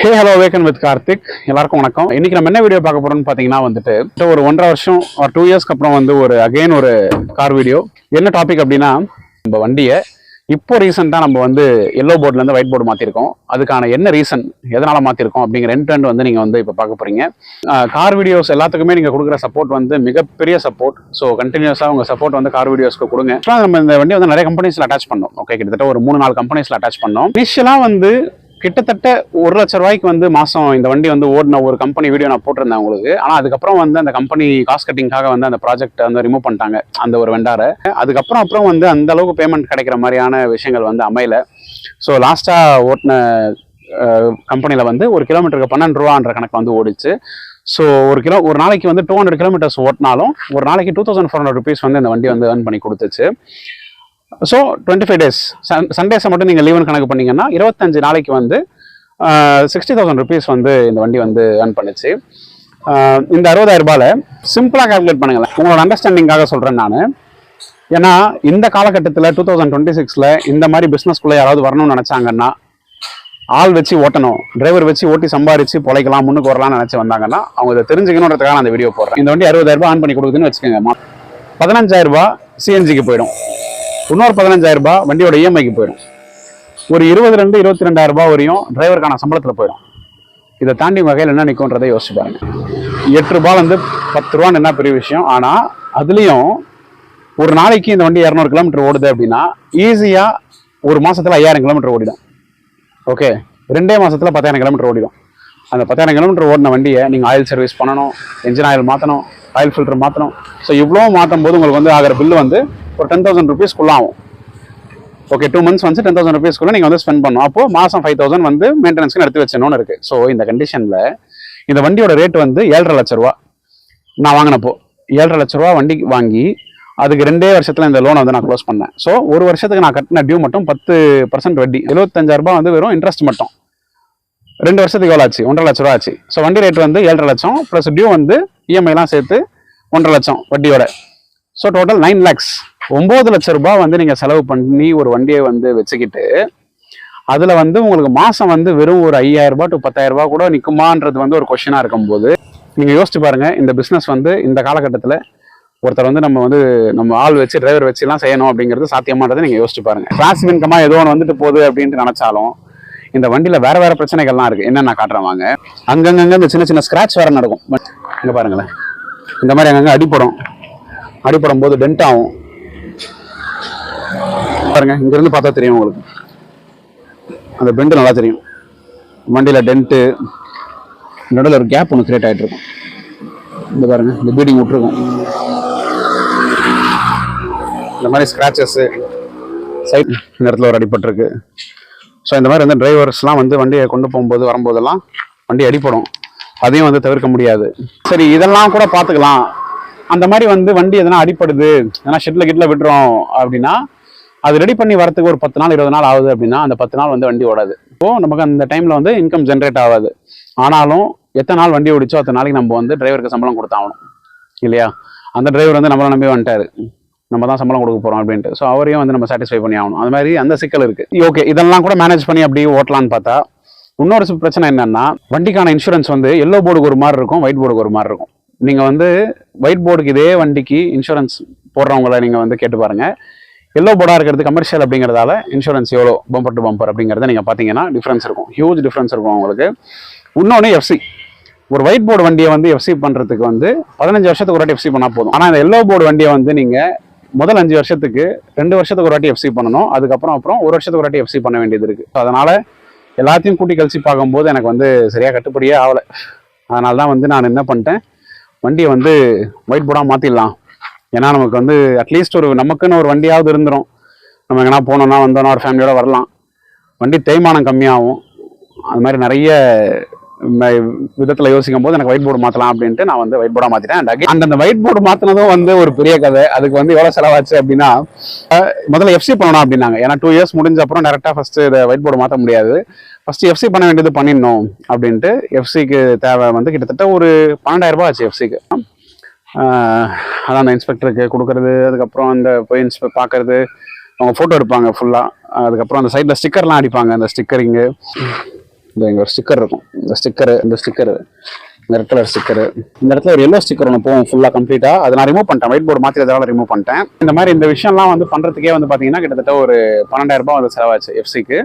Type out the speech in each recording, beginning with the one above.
ஹே hello வேக்கன் with Karthik. எல்லாருக்கும் வணக்கம். இன்னைக்கு நம்ம என்ன வீடியோ பார்க்க போறோம்னு பாத்தீங்கன்னா வந்துட்டு ஒரு 1.5 வருஷம் ஒரு 2 இயர்ஸ்க்கு அப்புறம் வந்து ஒரு கார் வீடியோ. என்ன டாபிக் அப்படின்னா, நம்ம வண்டியை இப்போ ரீசெண்டா நம்ம வந்து எல்லோ போர்ட்ல இருந்து ஒயிட் போர்டு மாத்திருக்கோம். அதுக்கான என்ன ரீசன், எதனால மாத்திருக்கோம் அப்படிங்கிற எண்ட் வந்து நீங்க வந்து இப்போ பார்க்க போறீங்க. கார் வீடியோஸ் எல்லாத்துக்குமே நீங்க கொடுக்குற சப்போர்ட் வந்து மிகப்பெரிய சப்போர்ட். ஸோ கண்டினியூஸா உங்க சப்போர்ட் வந்து கார் வீடியோஸ்க்கு கொடுங்க. நம்ம இந்த வண்டி வந்து நிறைய கம்பெனிஸ்ல அட்டாச் பண்ணோம். ஓகே, கிட்டத்தட்ட ஒரு 3-4 கம்பெனிஸ்ல அட்டாச் பண்ணோம். இனிஷியலா வந்து கிட்டத்தட்ட 1 லட்ச ரூபாய்க்கு வந்து மாசம் இந்த வண்டி வந்து ஓடின ஒரு கம்பெனி வீடியோ நான் போட்டிருந்தேன் உங்களுக்கு. ஆனா அதுக்கப்புறம் வந்து அந்த கம்பெனி காஸ்ட் கட்டிங்காக வந்து அந்த ப்ராஜெக்ட் வந்து ரிமூவ் பண்ணிட்டாங்க, அந்த ஒரு வெண்டாரை. அதுக்கப்புறம் வந்து அந்த அளவுக்கு பேமெண்ட் கிடைக்கிற மாதிரியான விஷயங்கள் வந்து அமையல. ஸோ லாஸ்டா ஓட்டின கம்பெனியில வந்து ஒரு கிலோமீட்டருக்கு 12 ரூபான்ற கணக்கு வந்து ஓடிச்சு. ஸோ ஒரு நாளைக்கு வந்து 200 கிலோமீட்டர்ஸ் ஓட்டினாலும் ஒரு நாளைக்கு 2400 rupees வந்து இந்த வண்டி வந்து ஏர்ன் பண்ணி கொடுத்துச்சு. ஸோ 25 days சண்டேஸை மட்டும் நீங்கள் லீவன் கணக்கு பண்ணீங்கன்னா 25 நாளைக்கு வந்து 60,000 rupees வந்து இந்த வண்டி வந்து ஏர்ன் பண்ணுச்சு. இந்த 60,000 ரூபாயில் சிம்பிளாக கால்குலேட் பண்ணுங்களேன், உங்களோட அண்டர்ஸ்டாண்டிங்காக சொல்கிறேன் நான். ஏன்னா இந்த காலகட்டத்தில் 2026 இந்த மாதிரி பிஸ்னஸ்குள்ளே யாராவது வரணும்னு நினச்சாங்கன்னா, ஆள் வச்சு ஓட்டணும், டிரைவர் வச்சு ஓட்டி சம்பாரிச்சு பொழைக்கலாம், முன்னுக்கு வரலாம்னு நினச்சி வந்தாங்கன்னா அவங்க இதை தெரிஞ்சுக்கணுன்றதுக்காக நான் அந்த வீடியோ போடுறேன். இந்த வண்டி 60,000 ரூபாய் ஆன் பண்ணி கொடுக்குதுன்னு வச்சுக்கோங்க. 15,000 ரூபாய் சிஎன்ஜிக்கு போயிடும், இன்னொரு 15,000 ரூபாய் வண்டியோட இஎம்ஐக்கு போயிடும், ஒரு 22,000 ரூபாய் வரையும் டிரைவருக்கான சம்பளத்தில் போயிடும். இதை தாண்டி வகையில் என்ன நிற்கும்ன்றதை யோசிச்சு பாருங்க. 8 ரூபாய் வந்து 10 ரூபான்னு என்ன பெரிய விஷயம். ஆனால் அதுலேயும் ஒரு நாளைக்கு இந்த வண்டி 200 கிலோமீட்டர் ஓடுது அப்படின்னா ஈஸியாக ஒரு மாதத்தில் 5000 கிலோமீட்டர் ஓடிடும். ஓகே, 2 மாதத்தில் 10,000 கிலோமீட்டர் ஓடிடும். அந்த 10,000 கிலோமீட்டர் ஓடின வண்டியை நீங்கள் ஆயில் சர்வீஸ் பண்ணணும், என்ஜின் ஆயில் மாற்றணும், ஆயில் ஃபில்டர் மாற்றணும். ஸோ இவ்வளோ மாற்றும் போது உங்களுக்கு வந்து ஆகிற பில்லு வந்து ஒரு 10,000 rupees ஆகும். ஓகே, 2 months வந்து 10,000 rupees நீங்கள் வந்து ஸ்பெண்ட் பண்ணணும். அப்போ மாதம் 5,000 வந்து மெயின்டெனன்ஸ்க்கு எடுத்து வச்சணும்னு இருக்கு. ஸோ இந்த கண்டிஷனில் இந்த வண்டியோட ரேட் வந்து 7.5 லட்ச ரூபா. நான் வாங்கினப்போ 7.5 லட்ச ரூபா வண்டி வாங்கி அதுக்கு 2 வருஷத்துல இந்த லோனை வந்து நான் க்ளோஸ் பண்ணேன். ஸோ ஒரு வருஷத்துக்கு நான் கட்டின டியூ மட்டும் 10% வட்டி, 75,000 ரூபாய் வந்து வெறும் இன்ட்ரெஸ்ட் மட்டும். 2 வருஷத்துக்கு எவ்வளோ ஆச்சு? 1.5 லட்ச ரூபா ஆச்சு. ஸோ வண்டி ரேட் வந்து 7.5 லட்சம் ப்ளஸ் டியூ வந்து இஎம்ஐலாம் சேர்த்து 1.5 லட்சம் வட்டியோட. So total 9 lakhs. 9 லட்ச ரூபாய் வந்து நீங்கள் செலவு பண்ணி ஒரு வண்டியை வந்து வச்சுக்கிட்டு அதில் வந்து உங்களுக்கு மாதம் வந்து வெறும் ஒரு 5,000 ரூபாய் to 10,000 ரூபாய் கூட நிற்குமான்றது வந்து ஒரு கொஸ்டினாக இருக்கும்போது நீங்கள் யோசிச்சு பாருங்க. இந்த பிஸ்னஸ் வந்து இந்த காலகட்டத்தில் ஒருத்தர் வந்து நம்ம ஆள் வச்சு டிரைவர் வச்சுலாம் செய்யணும் அப்படிங்கிறது சாத்தியமானதை நீங்கள் யோசிச்சு பாருங்க. பாசிவ் இன்கமாக ஏதோ ஒன்று வந்துட்டு போகுது அப்படின்ட்டு நினச்சாலும் இந்த வண்டியில் வேற பிரச்சனைகள்லாம் இருக்குது. என்ன நான் காட்டுறேன் வாங்க. அங்கங்கே இந்த சின்ன சின்ன ஸ்க்ராட்ச் வேறு நடக்கும். இங்கே பாருங்களேன், இந்த மாதிரி அங்கங்கே அடிப்படும் போது டென்ட் ஆகும் பாருங்க. இங்கிருந்து பார்த்தா தெரியும் உங்களுக்கு, அந்த பெண்டு நல்லா தெரியும். வண்டியில் டென்ட்டு நடுவில் ஒரு கேப் ஒன்று கிரியேட் ஆகிட்டு இருக்கும். இந்த பாருங்க, இந்த பீடிங் விட்டுருக்கும். இந்த மாதிரி ஸ்க்ராச்சஸ்ஸு சைட் இந்த இடத்துல ஒரு அடிபட்டிருக்கு. ஸோ இந்த மாதிரி வந்து டிரைவர்ஸ்லாம் வந்து வண்டியை கொண்டு போகும்போது வரும்போதெல்லாம் வண்டி அடிப்படும். அதையும் வந்து தவிர்க்க முடியாது. சரி, இதெல்லாம் கூட பார்த்துக்கலாம். அந்த மாதிரி வந்து வண்டி எதனா அடிப்படுது, ஏன்னா ஷெட்ல கிட்ல விட்டுறோம் அப்படின்னா அது ரெடி பண்ணி வரத்துக்கு ஒரு 10 நாள் 20 நாள் ஆகுது அப்படின்னா அந்த 10 நாள் வந்து வண்டி ஓடாது. இப்போ நமக்கு அந்த டைம்ல வந்து இன்கம் ஜென்ரேட் ஆகாது. ஆனாலும் எத்தனை நாள் வண்டி ஓடிச்சோ அத்தனை நாளைக்கு நம்ம வந்து டிரைவருக்கு சம்பளம் கொடுத்தாகணும் இல்லையா? அந்த டிரைவர் வந்து நம்மளை நம்பி வந்துட்டாரு, நம்ம தான் சம்பளம் கொடுக்க போறோம் அப்படின்ட்டு. ஸோ அவரையும் வந்து நம்ம சாட்டிஸ்ஃபை பண்ணி ஆகணும். அது மாதிரி அந்த சிக்கல் இருக்கு. ஓகே, இதெல்லாம் கூட மேனேஜ் பண்ணி அப்படியே ஓட்டலான்னு பார்த்தா இன்னொரு பிரச்சனை என்னன்னா, வண்டிக்கான இன்சூரன்ஸ் வந்து எல்லோ போர்டுக்கு ஒரு மாதிரி இருக்கும், ஒயிட் போர்டுக்கு ஒரு மாதிரி இருக்கும். நீங்கள் வந்து ஒயிட் போர்டுக்கு இதே வண்டிக்கு இன்சூரன்ஸ் போடுறவங்கள நீங்கள் வந்து கேட்டு பாருங்க. எல்லோ போர்டாக இருக்கிறது கமர்ஷியல் அப்படிங்கிறதால இன்சூரன்ஸ் எவ்வளோ பம்பர் டு பம்பர் அப்படிங்கிறத நீங்கள் பார்த்தீங்கன்னா டிஃப்ரென்ஸ் இருக்கும், ஹியூஜ் டிஃப்ரென்ஸ் இருக்கும் உங்களுக்கு. இன்னொன்று எஃப்சி, ஒரு ஒயிட் போர்டு வண்டியை வந்து எஃப்சி பண்ணுறதுக்கு வந்து 15 வருஷத்துக்கு ஒரு வாட்டி எஃப்சி பண்ணால் போதும். ஆனால் இந்த எல்லோ போர்டு வண்டியை வந்து நீங்கள் முதல் 5 வருஷத்துக்கு 2 வருஷத்துக்கு ஒரு வாட்டி எஃப்சி பண்ணணும். அதுக்கப்புறம் 1 வருஷத்துக்கு ஒரு வாட்டி எஃப்சி பண்ண வேண்டியது இருக்குது. ஸோ அதனால் எல்லாத்தையும் கூட்டி கழிச்சு பார்க்கும்போது எனக்கு வந்து சரியாக கட்டுப்படியே ஆகலை. அதனால தான் வந்து நான் என்ன பண்ணிட்டேன், வண்டியை வந்து ஒயிட் போர்டாக மாற்றிடலாம். ஏன்னா நமக்கு வந்து அட்லீஸ்ட் நமக்குன்னு ஒரு வண்டியாவது இருந்துடும். நம்ம எங்கன்னா போனோம்னா வந்தோன்னா ஒரு ஃபேமிலியோட வரலாம். வண்டி தேய்மானம் கம்மியாகும். அது மாதிரி நிறைய விதத்தில் யோசிக்கும் போது எனக்கு ஒயிட் போர்டு மாற்றலாம் அப்படின்ட்டு நான் வந்து ஒயிட் போர்டாக மாற்றிட்டேன். அந்த ஒயிட் போர்டு மாற்றினதும் வந்து ஒரு பெரிய கதை. அதுக்கு வந்து எவ்வளோ செலவாச்சு அப்படின்னா, முதல்ல எஃப்சி பண்ணணும் அப்படின்னாங்க. ஏன்னா 2 இயர்ஸ் முடிஞ்ச அப்புறம் டேரெக்டாக ஃபஸ்ட்டு இதை ஒயிட் போர்டு மாற்ற முடியாது, ஃபஸ்ட்டு எஃப்சி பண்ண வேண்டியது பண்ணிடணும் அப்படின்ட்டு எஃப்சிக்கு தேவை வந்து கிட்டத்தட்ட ஒரு 12,000 ரூபாய் ஆச்சு எஃப்சிக்கு. அதான் அந்த இன்ஸ்பெக்டருக்கு கொடுக்குறது, அதுக்கப்புறம் அந்த போய் பார்க்கறது, அவங்க ஃபோட்டோ எடுப்பாங்க ஃபுல்லாக, அதுக்கப்புறம் அந்த சைடில் ஸ்டிக்கர்லாம் அடிப்பாங்க, அந்த ஸ்டிக்கரிங்கு இங்கே ஒரு ஸ்டிக்கர் இருக்கும். இந்த ஸ்டிக்கரு இந்த ரெட் கலர் ஸ்டிக்கரு, இந்த இடத்துல ஒரு எல்லோ ஸ்டிக்கர் ஒன்று போகும் ஃபுல்லாக கம்ப்ளீட்டாக. அதை நான் ரிமூவ் பண்ணிட்டேன், ஒயிட் போர்டு மாற்றினதால ரிமூவ் பண்ணிட்டேன். இந்த மாதிரி இந்த விஷயம்லாம் வந்து பண்ணுறதுக்கே வந்து பார்த்தீங்கன்னா கிட்டத்தட்ட ஒரு 12,000 வந்து செலவாச்சு எஃப்சிக்கு.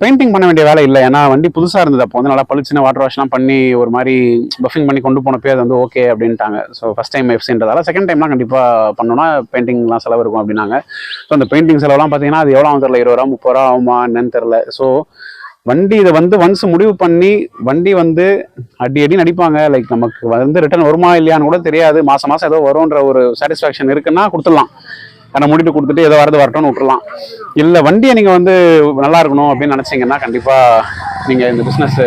பெயிண்டிங் பண்ண வேண்டிய வேலை இல்லை, ஏன்னா வண்டி புதுசாக இருந்தது. அப்போ வந்து நல்லா பளிச்சுன்னு வாட்டர் வாஷ்லாம் பண்ணி ஒரு மாதிரி பஃபிங் பண்ணி கொண்டு போனப்பே அது வந்து ஓகே அப்படின்ட்டாங்க. ஸோ ஃபஸ்ட் டைம் எஃப்சின்றதால செகண்ட் டைம்லாம் கண்டிப்பாக பண்ணோன்னா பெயிண்டிங்லாம் செலவு இருக்கும் அப்படின்னாங்க. ஸோ அந்த பெயிண்டிங் செலவுலாம் பார்த்தீங்கன்னா அது எவ்வளோ ஆகும் தெரியல, 20 ரூபா 30 ரூபா ஆகுமா என்னன்னு தெரில. ஸோ வண்டி இதை வந்து ஒன்ஸ் முடிவு பண்ணி வண்டி வந்து அடி நடிப்பாங்க, லைக் நமக்கு வந்து ரிட்டர்ன் வருமா இல்லையான்னு கூட தெரியாது, மாதம் ஏதோ வரும்ன்ற ஒரு சாட்டிஸ்ஃபேக்ஷன் இருக்குன்னா கொடுத்துடலாம். ஆனால் முடிட்டு கொடுத்துட்டு ஏதோ வரட்டும்னு விட்டுறலாம். இல்லை வண்டியை நீங்கள் வந்து நல்லா இருக்கணும் அப்படின்னு நினச்சிங்கன்னா கண்டிப்பாக நீங்கள் இந்த பிஸ்னஸ்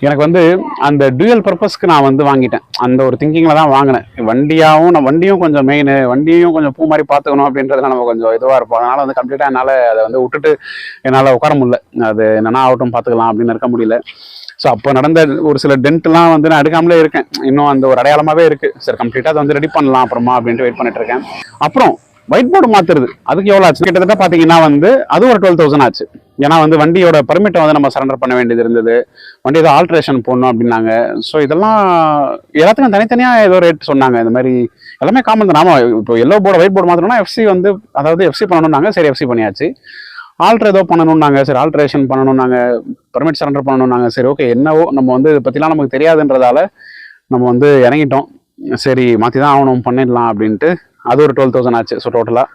எனக்கு வந்து அந்த டூயல் பர்பஸ்க்கு நான் வந்து வாங்கிட்டேன். அந்த ஒரு திங்கிங்கில் தான் வாங்கினேன். வண்டியும் கொஞ்சம் மெயின், வண்டியும் கொஞ்சம் பூ மாதிரி பார்த்துக்கணும் அப்படின்றதுல நம்ம கொஞ்சம் இதுவாக இருப்போம். அதனால் வந்து கம்ப்ளீட்டாக என்னால் அதை வந்து விட்டுட்டு என்னால் உட்கார முடியல. அது என்னன்னா ஆகட்டும் பார்த்துக்கலாம் அப்படின்னு இருக்க முடியல. ஸோ அப்போ நடந்த ஒரு சில டென்ட்லாம் வந்து நான் எடுக்காமலே இருக்கேன். இன்னும் அந்த ஒரு அடையாளமாகவே இருக்குது. சரி கம்ப்ளீட்டாக அதை வந்து ரெடி பண்ணலாம் அப்புறமா அப்படின்ட்டு வெயிட் பண்ணிட்டு இருக்கேன். அப்புறம் ஒயிட் போர்டு மாத்துறது அதுக்கு எவ்வளோ ஆச்சு கிட்டத்தட்ட பார்த்தீங்கன்னா வந்து அது ஒரு 12,000 ஆச்சு. ஏன்னா வந்து வண்டியோட பர்மிட்டை வந்து நம்ம சரண்டர் பண்ண வேண்டியது இருந்தது, வண்டி ஏதோ ஆல்ட்ரேஷன் போடணும் அப்படின்னாங்க. ஸோ இதெல்லாம் எல்லாத்துக்கும் தனித்தனியாக ஏதோ ரேட் சொன்னாங்க. இந்த மாதிரி எல்லாமே காமன் தான். நாம இப்போ எல்லோ போர்டு ஒயிட் போர்டு மாற்றணும்னா எஃப்சி வந்து அதாவது எஃப்சி பண்ணணும்னாங்க. சரி எஃப்சி பண்ணியாச்சு. ஆல்ட்ரு ஏதோ பண்ணணும்னாங்க, சரி ஆல்ட்ரேஷன் பண்ணணும்னாங்க, பர்மிட் சரண்டர் பண்ணணும்னாங்க. சரி ஓகே என்னவோ நம்ம வந்து இதை பற்றிலாம் நமக்கு தெரியாதுன்றதால நம்ம வந்து இறங்கிட்டோம். சரி மாற்றி தான் ஆகணும் பண்ணிடலாம் அப்படின்ட்டு அது ஒரு 12,000 ஆச்சு. ஸோ டோட்டலாக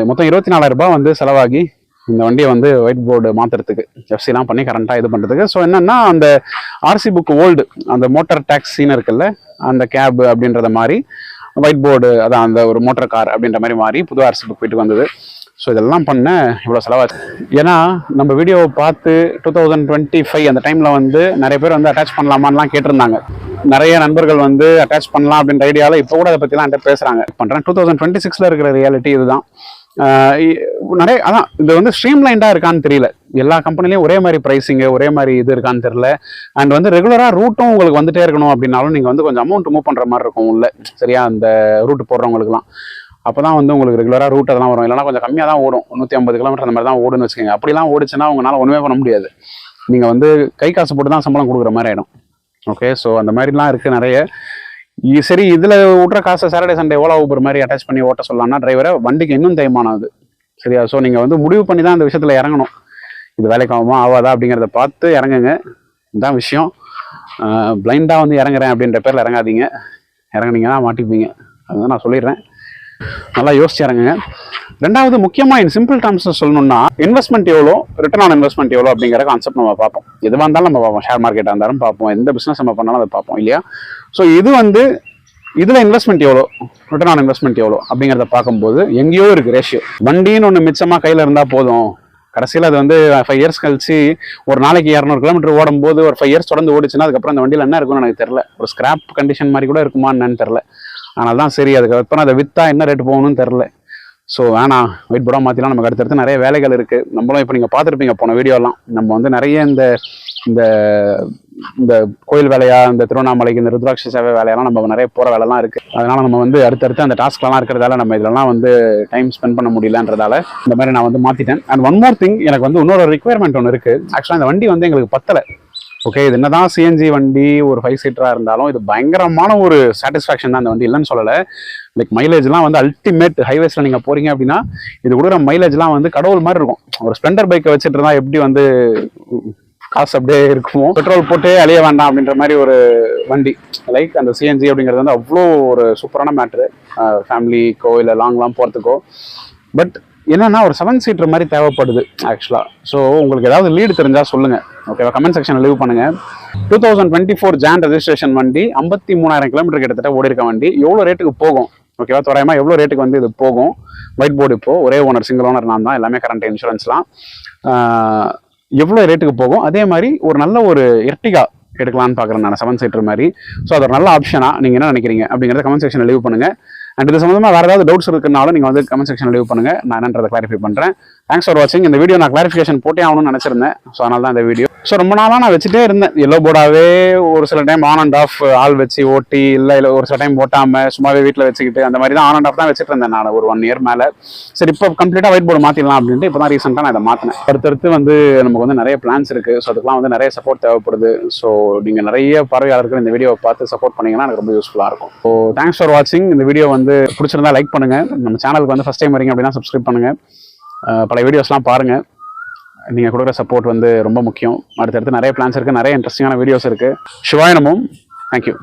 மொத்தம் 24,000 வந்து செலவாகி இந்த வண்டியை வந்து ஒயிட் போர்டு மாற்றுறதுக்கு எஃப்சிலாம் பண்ணி கரண்ட்டாக இது பண்ணுறதுக்கு. ஸோ என்னென்னா அந்த ஆர்சி புக் ஓல்டு அந்த மோட்டார் டாக்ஸின்னு இருக்குல்ல, அந்த கேப் அப்படின்றத மாதிரி ஒயிட் போர்டு அதான் அந்த ஒரு மோட்டர் கார் அப்படின்ற மாதிரி மாறி புது ஆர்சி புக் வீட்டுக்கு வந்தது. ஸோ இதெல்லாம் பண்ண இவ்வளோ செலவாச்சு. ஏன்னா நம்ம வீடியோவை பார்த்து 2025 அந்த டைமில் வந்து நிறைய பேர் வந்து அட்டாச் பண்ணலாமான்லாம் கேட்டிருந்தாங்க. நிறைய நண்பர்கள் வந்து அட்டாச் பண்ணலாம் அப்படின்ற ஐடியாவில் இப்போ கூட அதை பற்றிலாம் என்கிட்ட பேசுகிறாங்க. பண்ணுறேன் 2026 இருக்கிற ரியாலிட்டி இதுதான். நிறைய அதான் இது வந்து ஸ்ட்ரீம்லைண்டாக இருக்கான்னு தெரியல. எல்லா கம்பெனிலையும் ஒரே மாதிரி ப்ரைஸிங்கு ஒரே மாதிரி இது இருக்கான்னு தெரியல. அண்ட் வந்து ரெகுலராக ரூட்டும் உங்களுக்கு வந்துட்டே இருக்கணும் அப்படின்னாலும் நீங்கள் வந்து கொஞ்சம் அமௌண்ட் மூவ் பண்ணுற மாதிரி இருக்கும் உள்ள, சரியா அந்த ரூட் போடுறவங்களுக்குலாம். அப்போ தான் வந்து உங்களுக்கு ரெகுலராக ரூட் அதெல்லாம் வரும். இல்லைனா கொஞ்சம் கம்மியாக தான் ஓடும், 150 கிலோமீட்டர் அந்த மாதிரி தான் ஓடுன்னு வச்சுக்கோங்க. அப்படிலாம் ஓடிச்சுன்னா உங்களால் ஒன்றுமே பண்ண முடியாது. நீங்கள் வந்து கை காசு போட்டு தான் சம்பளம் கொடுக்குற மாதிரி ஆகிடும். ஓகே, ஸோ அந்த மாதிரிலாம் இருக்குது நிறைய. சரி இதில் விட்ற காசை சாட்டர்டே சண்டே ஓலா ஊபர் மாதிரி அட்டாச் பண்ணி ஓட்ட சொல்லலாம்னா டிரைவரை வண்டிக்கு இன்னும் தேய்மானது, சரியா? ஸோ நீங்கள் வந்து முடிவு பண்ணி தான் இந்த விஷயத்தில் இறங்கணும். இது வேலைக்கு ஆகுமா ஆகாதா அப்படிங்கிறத பார்த்து இறங்குங்க. இதுதான் விஷயம். பிளைண்டாக வந்து இறங்குறேன் அப்படின்ற பேரில் இறங்காதீங்க. இறங்குனீங்கன்னா மாட்டிப்பீங்க. அதுதான் நான் சொல்லிடுறேன். நல்லா யோசிச்சு இறங்குங்க. ரெண்டாவது முக்கியமாக இன் சிம்பிள் டேர்ம்ஸ் சொல்லணும்னா இன்வெஸ்ட்மெண்ட் எவ்வளோ, ரிட்டர்ன் ஆன் இன்வெஸ்ட்மெண்ட் எவ்வளோ அப்படிங்கிற கான்செப்ட் நம்ம பார்ப்போம். எதுவாக இருந்தாலும் நம்ம பார்ப்போம். ஷேர் மார்க்கெட்டாக இருந்தாலும் பார்ப்போம், எந்த பிஸ்னஸ் நம்ம பண்ணாலும் அதை பார்ப்போம் இல்லையா? ஸோ இது வந்து இதில் இன்வெஸ்ட்மெண்ட் எவ்வளோ, ரிட்டர்ன் ஆன் இன்வெஸ்ட்மெண்ட் எவ்வளோ அப்படிங்கிறத பார்க்கும்போது எங்கேயோ இருக்குது ரேஷியோ. வண்டின்னு ஒன்று மிச்சமாக கையில் இருந்தால் போதும், கடைசியில் அது வந்து 5 இயர்ஸ் கழிச்சு ஒரு நாளைக்கு 200 கிலோமீட்டர் ஓடும்போது ஒரு 5 இயர்ஸ் தொடர்ந்து ஓடிச்சுன்னா அதுக்கப்புறம் அந்த வண்டியில் என்ன இருக்குன்னு எனக்கு தெரியல. ஒரு ஸ்கிராப் கண்டிஷன் மாதிரி கூட இருக்குமா என்னன்னு தெரில. ஆனால் தான் சரி அதுக்கப்புறம் அதை விற்றா என்ன ரேட் போகணும்னு தெரில. ஸோ வேணாம், வெயிட் போட மாற்றிலாம். நமக்கு அடுத்தடுத்து நிறைய வேலைகள் இருக்குது. நம்மளும் இப்போ நீங்கள் பார்த்துருப்பீங்க போன வீடியோலாம், நம்ம வந்து நிறைய இந்த இந்த கோயில் வேலையா, இந்த திருவண்ணாமலைக்கு இந்த ருத்ராட்சி சேவை வேலையெல்லாம் நம்ம நிறைய போகிற வேலைலாம் இருக்குது. அதனால் நம்ம வந்து அடுத்தடுத்து அந்த டாஸ்க்லாம் இருக்கிறதால நம்ம இதெல்லாம் வந்து டைம் ஸ்பெண்ட் பண்ண முடியலன்றதால இந்த மாதிரி நான் வந்து மாற்றிட்டேன். அண்ட் ஒன் மோர் திங், எனக்கு வந்து இன்னொரு ரிக்வயர்மெண்ட் ஒன்று இருக்குது. ஆக்சுவலாக இந்த வண்டி வந்து எங்களுக்கு பத்தலை. ஓகே, இது என்னதான் சிஎன்ஜி வண்டி ஒரு 5 சீட்டராக இருந்தாலும் இது பயங்கரமான ஒரு சாட்டிஸ்ஃபேக்ஷன் தான். அந்த வண்டி இல்லைன்னு சொல்லலை. லைக் மைலேஜ்லாம் வந்து அல்டிமேட். ஹைவேஸில் நீங்கள் போகிறீங்க அப்படின்னா இது கொடுக்குற மைலேஜ்லாம் வந்து கடவுள் மாதிரி இருக்கும். ஒரு ஸ்ப்ளெண்டர் பைக்கை வச்சுட்டு இருந்தால் எப்படி வந்து காசு அப்படியே இருக்குமோ, பெட்ரோல் போட்டு அழிய வேண்டாம் அப்படின்ற மாதிரி ஒரு வண்டி. லைக் அந்த சிஎன்ஜி அப்படிங்கிறது வந்து அவ்வளோ ஒரு சூப்பரான மேட்ரு ஃபேமிலிக்கோ இல்லை லாங்லாம் போகிறதுக்கோ. பட் என்னன்னா ஒரு 7 சீட்டர் மாதிரி தேவைப்படுது ஆக்சுவலாக. ஸோ உங்களுக்கு ஏதாவது லீடு தெரிஞ்சால் சொல்லுங்கள், ஓகேவா? கமெண்ட் செக்ஷனில் லீவ் பண்ணுங்கள். 2024 ஜான் ரெஜிஸ்ட்ரேஷன் வண்டி, 53,000 கிலோமீட்டர் கிட்டத்தட்ட ஓடி இருக்க வண்டி. எவ்வளோ ரேட்டுக்கு போகும், ஓகேவா? தோராயமாக எவ்வளோ ரேட்டுக்கு வந்து இது போகும்? ஒயிட் போர்டு இப்போது ஒரே ஓனர், சிங்கிள் ஓனர் நான் தான், எல்லாமே கரண்ட் இன்சூரன்ஸ்லாம். எவ்வளோ ரேட்டுக்கு போகும்? அதே மாதிரி ஒரு நல்ல ஒரு எர்டிகா எடுக்கலான்னு பார்க்குறேன் நான், 7 சீட்டர் மாதிரி. ஸோ அது ஒரு நல்ல ஆப்ஷனாக நீங்கள் என்ன நினைக்கிறீங்க அப்படிங்கிறத கமெண்ட் செக்ஷனில் லீவ் பண்ணுங்கள். அண்ட் இது சம்மந்தமாக வேறு ஏதாவது டவுட்ஸ் இருக்குனாலும் நீங்கள் வந்து கமெண்ட் செக்ஷனில் லீவ் பண்ணுங்கள், நான் என்னன்றதை கிளாரிஃபை பண்ணுறேன். தேங்க்ஸ் ஃபார் வாட்சிங். இந்த வீடியோ நான் கிளாரிஃபிகேஷன் போட்டே ஆகணும்னு நினச்சிருந்தேன். ஸோ அதனால தான் இந்த வீடியோ. ஸோ ரொம்ப நாளாக நான் வச்சுட்டே இருந்தேன் எல்லோ போர்டாவே. ஒரு சில டைம் ஆன் அண்ட் ஆஃப் ஆள் வச்சு ஓட்டி, இல்லை ஒரு சில டைம் ஓட்டாமல் சும்மாவே வீட்டில் வச்சுக்கிட்டு அந்த மாதிரி தான் ஆன் அண்ட் ஆஃப் தான் வச்சுட்டு இருந்தேன் நான் ஒரு 1 இயர் மேலே. சரி, இப்போ கம்ப்ளீட்டாக ஒயிட் போர்டு மாற்றிடலாம் அப்படின்ட்டு இப்போ தான் ரீசெண்டாக நான் இதை மாற்றினேன். அடுத்தடுத்து வந்து நமக்கு வந்து நிறைய பிளான்ஸ் இருக்குது. ஸோ அதுக்கெலாம் வந்து நிறைய சப்போர்ட் தேவைப்படுது. ஸோ நீங்கள் நிறைய பார்வையாளர்கள் இந்த வீடியோவை பார்த்து சப்போர்ட் பண்ணிங்கன்னா எனக்கு ரொம்ப யூஸ்ஃபுல்லாக இருக்கும். ஸோ தேங்க்ஸ் ஃபார் வாட்சிங். இந்த வீடியோ வந்து பிடிச்சிருந்தா லைக் பண்ணுங்கள். நம்ம சேனலுக்கு வந்து ஃபஸ்ட் டைம் வரீங்க அப்படின்னா சப்ஸ்கிரைப் பண்ணுங்கள். பல வீடியோஸ்லாம் பாருங்கள். நீங்கள் கொடுக்குற சப்போர்ட் வந்து ரொம்ப முக்கியம். அடுத்தடுத்து நிறைய பிளான்ஸ் இருக்குது, நிறைய இன்ட்ரெஸ்டிங்கான வீடியோஸ் இருக்குது. சிவாய நமோ. தேங்க்யூ.